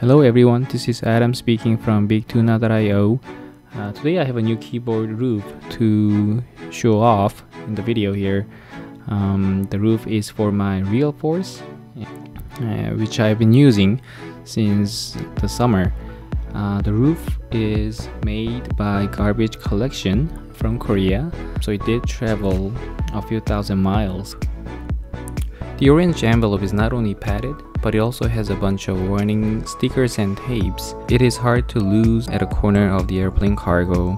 Hello everyone, this is Adam speaking from BigTuna.io. Today I have a new keyboard roof to show off in the video here. The roof is for my Realforce, which I've been using since the summer. The roof is made by Garbage Collection from Korea, so it did travel a few thousand miles. The orange envelope is not only padded, but it also has a bunch of warning stickers and tapes. It is hard to lose at a corner of the airplane cargo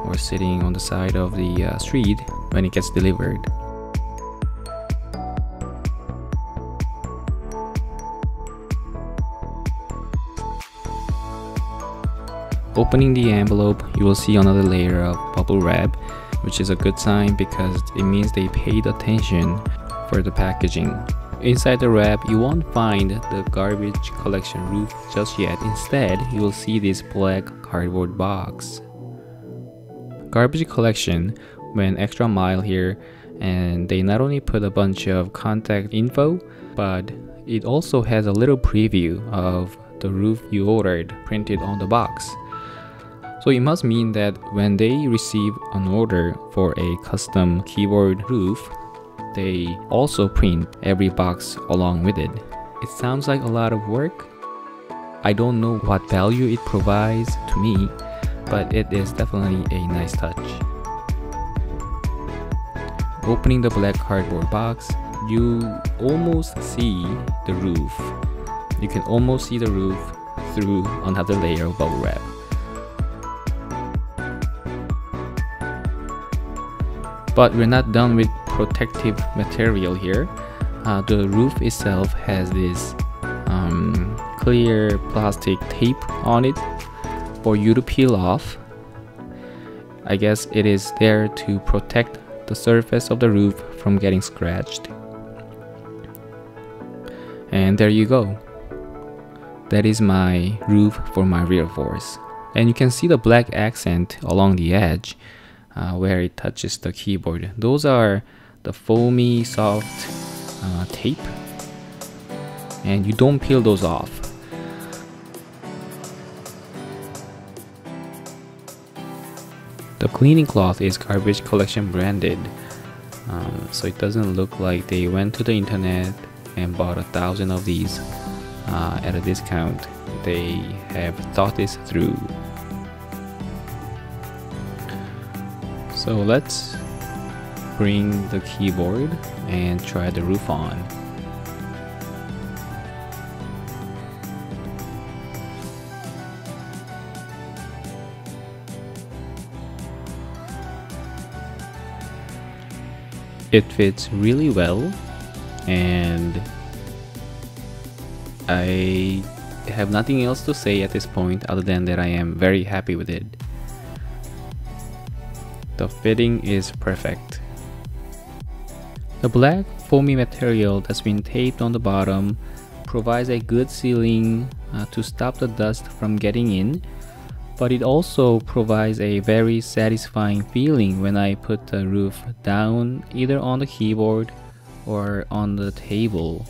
or sitting on the side of the street when it gets delivered. Opening the envelope, you will see another layer of bubble wrap, which is a good sign because it means they paid attention for the packaging. Inside the wrap, you won't find the Garbage Collection roof just yet. Instead, you will see this black cardboard box. Garbage Collection went extra mile here, and they not only put a bunch of contact info, but it also has a little preview of the roof you ordered printed on the box. So it must mean that when they receive an order for a custom keyboard roof, they also print every box along with it. It sounds like a lot of work. I don't know what value it provides to me, but it is definitely a nice touch. Opening the black cardboard box, you almost see the roof. You can almost see the roof through another layer of bubble wrap. But we're not done with protective material here. The roof itself has this clear plastic tape on it for you to peel off. I guess it is there to protect the surface of the roof from getting scratched. And there you go. That is my roof for my Realforce. And you can see the black accent along the edge where it touches the keyboard. Those are the foamy soft tape, and you don't peel those off. The cleaning cloth is Garbage Collection branded, so it doesn't look like they went to the internet and bought 1,000 of these at a discount. They have thought this through. So let's bring the keyboard and try the roof on. It fits really well, and I have nothing else to say at this point other than that I am very happy with it. The fitting is perfect. The black foamy material that's been taped on the bottom provides a good sealing to stop the dust from getting in, but it also provides a very satisfying feeling when I put the roof down either on the keyboard or on the table.